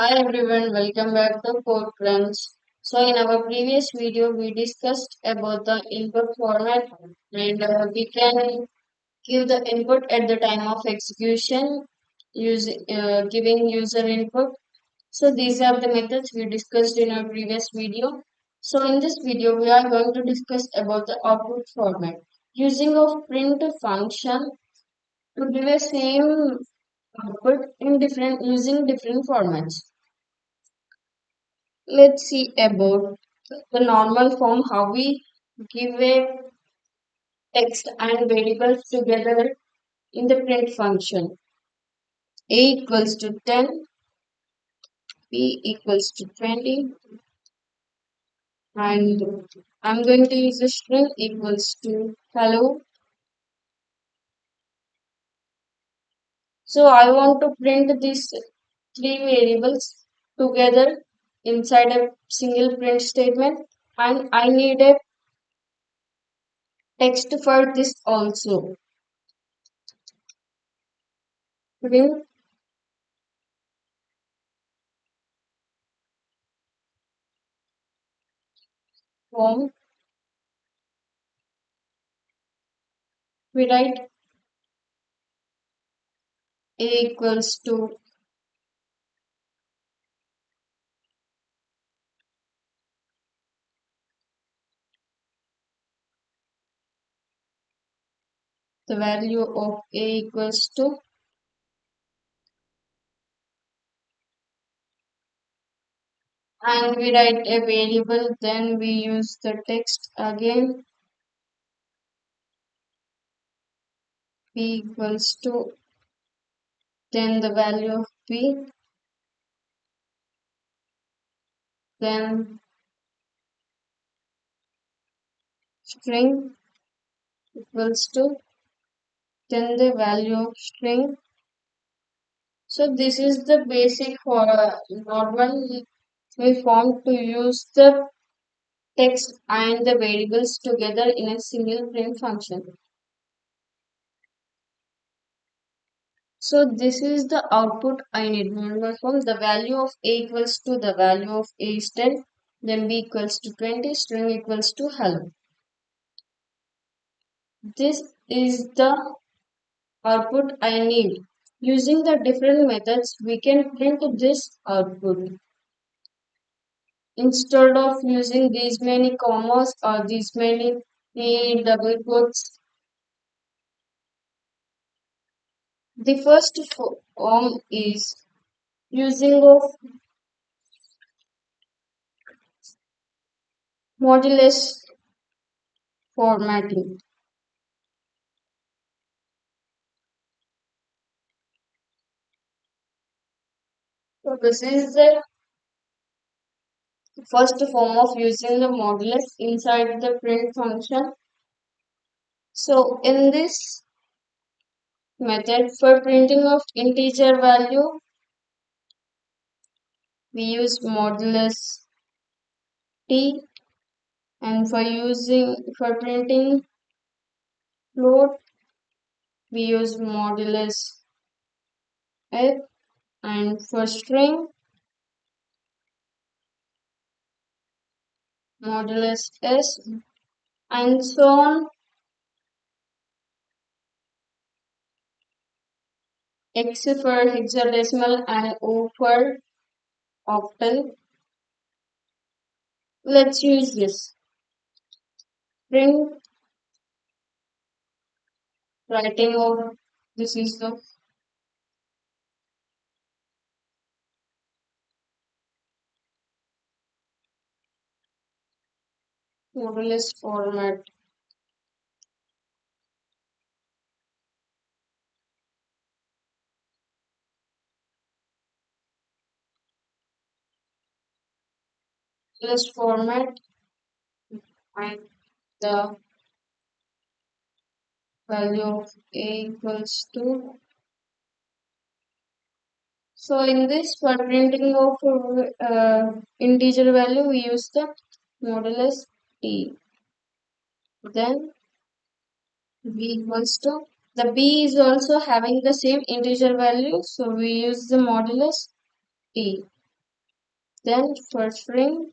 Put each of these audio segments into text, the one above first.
Hi everyone, welcome back to CodeCrunch. So in our previous video, we discussed about the input format and we can give the input at the time of execution giving user input. So these are the methods we discussed in our previous video. So in this video, we are going to discuss about the output format using of print function to give a same output in different using different formats. Let's see about the normal form, how we give a text and variables together in the print function. A equals to 10, B equals to 20, and I'm going to use a string equals to hello. So I want to print these three variables together inside a single print statement, and I need a text for this also. Print form, we write A equals to the value of A equals to, and we write a variable, then we use the text again, B equals to, then the value of B, then string equals to, then the value of string. So this is the basic for normal we form to use the text and the variables together in a single print function. So this is the output I need. Normal form, the value of A equals to the value of A is 10, then B equals to 20, string equals to hello. This is the output I need. Using the different methods, we can print this output. Instead of using these many commas or these many double quotes, the first form is using of modulus formatting. So this is the first form of using the modulus inside the print function. So in this method for printing of integer value, we use modulus t, and for printing float, we use modulus f, and for string, modulus s, and so on. X for hexadecimal and O for octal. Let's use this. Print writing of this is the modulus format. Modulus format and the value of A equals to. So in this, for printing of integer value, we use the modulus t. Then b equals to, the b is also having the same integer value, so we use the modulus t. Then for string,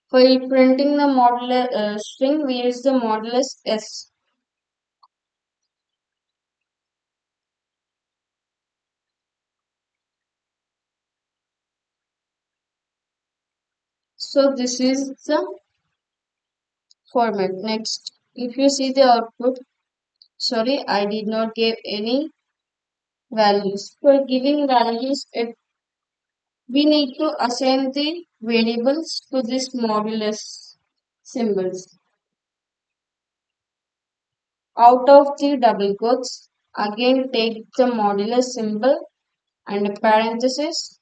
for printing the modulus string, we use the modulus s. So this is the format. Next, if you see the output, sorry, I did not give any values. For giving values, we need to assign the variables to this modulus symbols. Out of the double quotes, again take the modulus symbol and a parenthesis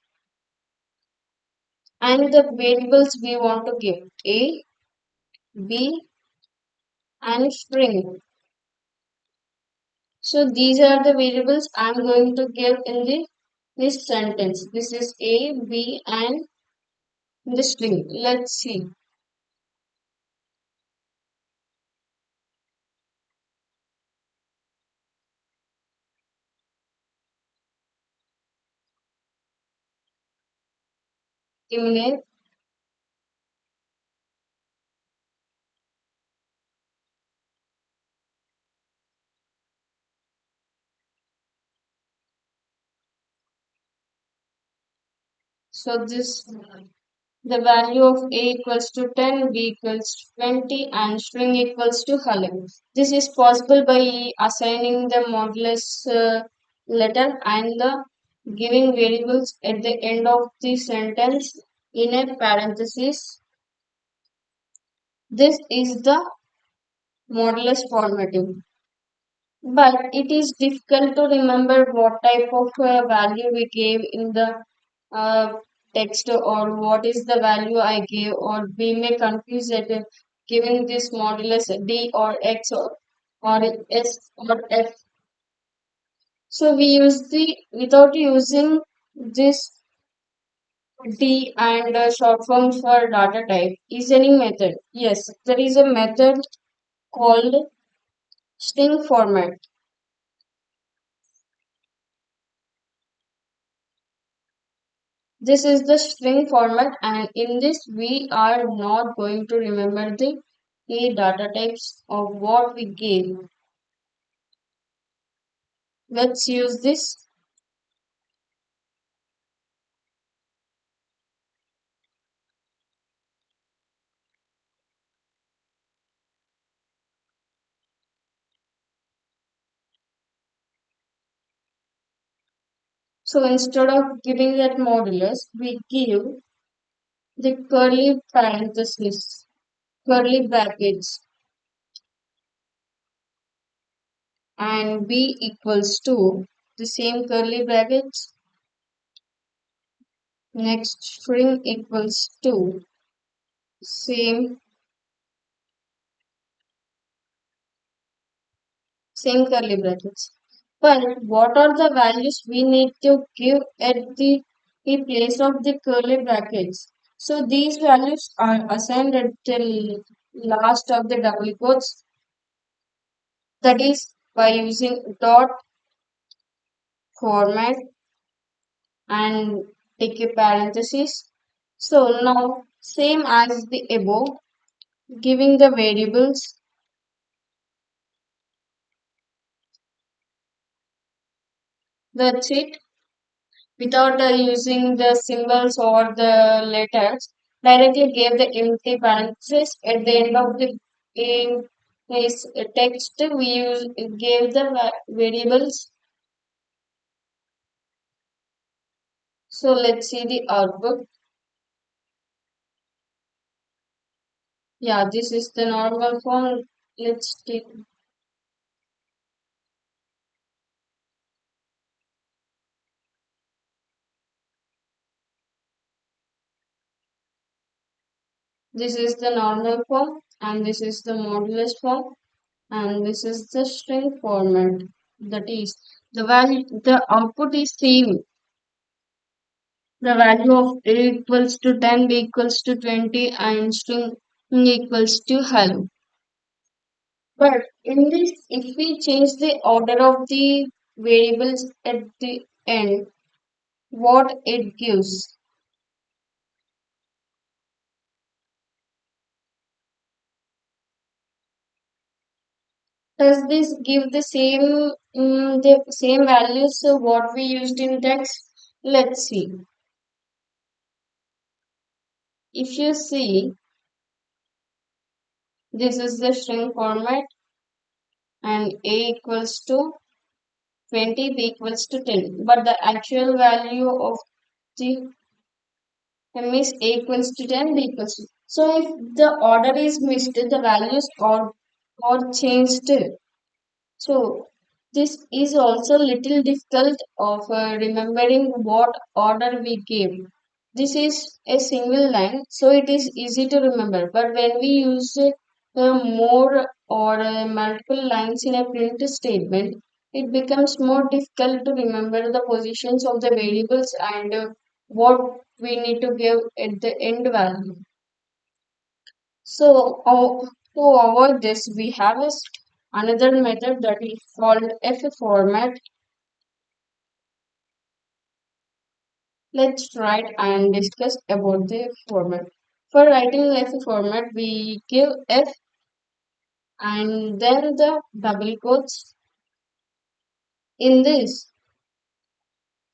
and the variables we want to give a, b, and string. So these are the variables I'm going to give in this sentence. This is a, b, and the string. Let's see. Eliminate. So this the value of a equals to 10, b equals to 20, and string equals to hello. This is possible by assigning the modulus letter and the giving variables at the end of the sentence in a parenthesis. This is the modulus formatting. But it is difficult to remember what type of value we gave in the uh, text or what is the value I gave, or we may confuse it giving this modulus d or x or s or f. So we use the without using this d and short form for data type. Is any method? Yes, there is a method called string format. This is the string format, and in this we are not going to remember the data types of what we gave. Let's use this. So instead of giving that modulus, we give the curly parenthesis, curly brackets, and b equals to the same curly brackets. Next string equals to same same curly brackets. But what are the values we need to give at the place of the curly brackets? So these values are assigned at the last of the double quotes, that is by using dot format and take a parenthesis. So now same as the above, giving the variables, that's it. Without using the symbols or the letters, directly gave the empty parenthesis at the end of the is text. We gave the variables. So let's see the output. Yeah, this is the normal form. Let's take this is the normal form, and this is the modulus form, and this is the string format. That is the value. The output is same. The value of a equals to 10, b equals to 20, and string equals to hello. But in this, if we change the order of the variables at the end, what it gives? Does this give the same values what we used in text? Let's see. If you see, this is the string format and a equals to 20, b equals to 10. But the actual value of the m is a equals to 10, b equals to. So if the order is missed, the values are changed. So this is also little difficult of remembering what order we gave. This is a single line, so it is easy to remember. But when we use more or multiple lines in a print statement, it becomes more difficult to remember the positions of the variables and what we need to give at the end value. So, to avoid this, we have another method that is called F format. Let's write and discuss about the format. For writing F format, we give F and then the double quotes. In this,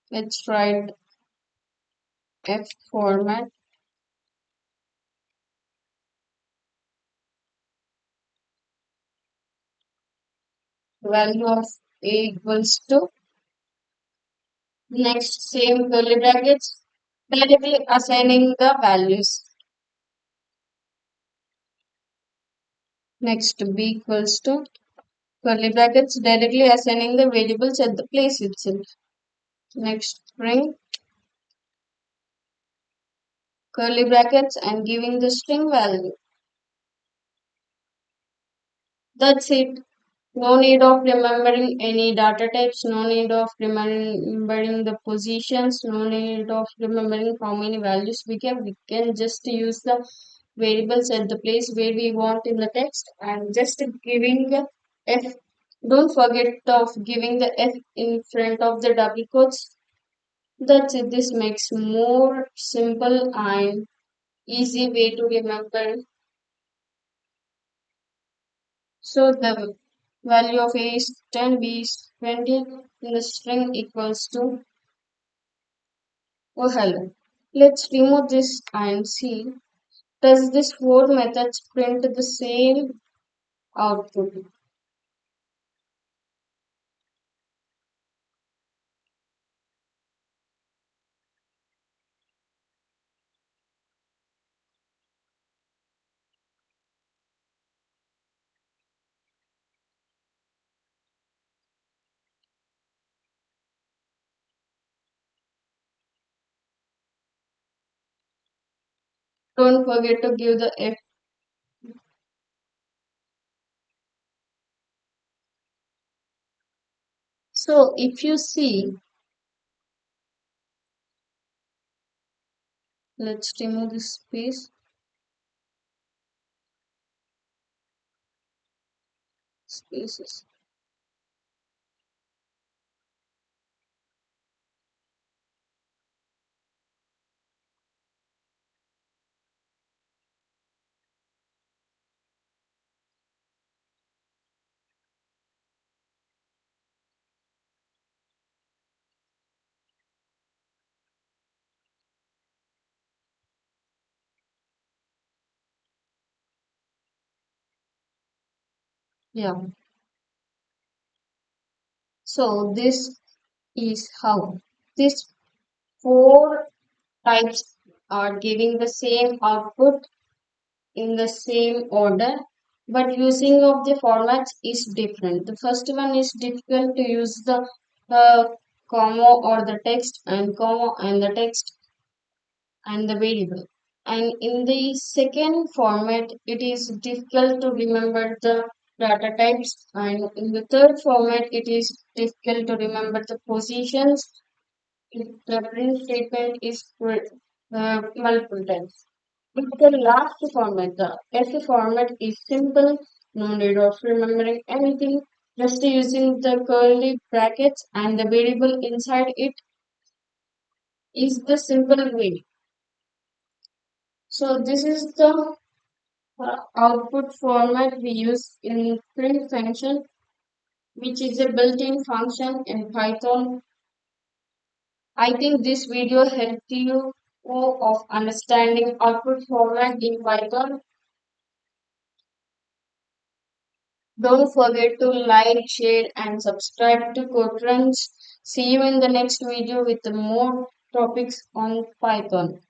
let's write F format, value of A equals to next same curly brackets, directly assigning the values. Next B equals to curly brackets, directly assigning the variables at the place itself. Next string, curly brackets, and giving the string value. That's it. No need of remembering any data types, no need of remembering the positions, no need of remembering how many values we can. We can just use the variables at the place where we want in the text and just giving the F. Don't forget of giving the F in front of the double quotes. That's it. This makes more simple and easy way to remember. So the value of A is 10, B is 20, and the string equals to oh hello. Let's remove this and see. Does this four methods print the same output? Don't forget to give the F. So if you see, let's remove this spaces. Yeah. So this is how these four types are giving the same output in the same order, but using of the formats is different. The first one is difficult to use the uh, comma or the text and comma and the text and the variable. And in the second format, it is difficult to remember the data types. And in the third format, it is difficult to remember the positions. The print statement is multiple times. But the last format, the F format is simple, no need of remembering anything, just using the curly brackets and the variable inside it is the simple way. So this is the output format we use in print function. which is a built-in function in Python. I think this video helped you of understanding output format in Python. Don't forget to like, share, and subscribe to CodeCrunch. See you in the next video with more topics on Python.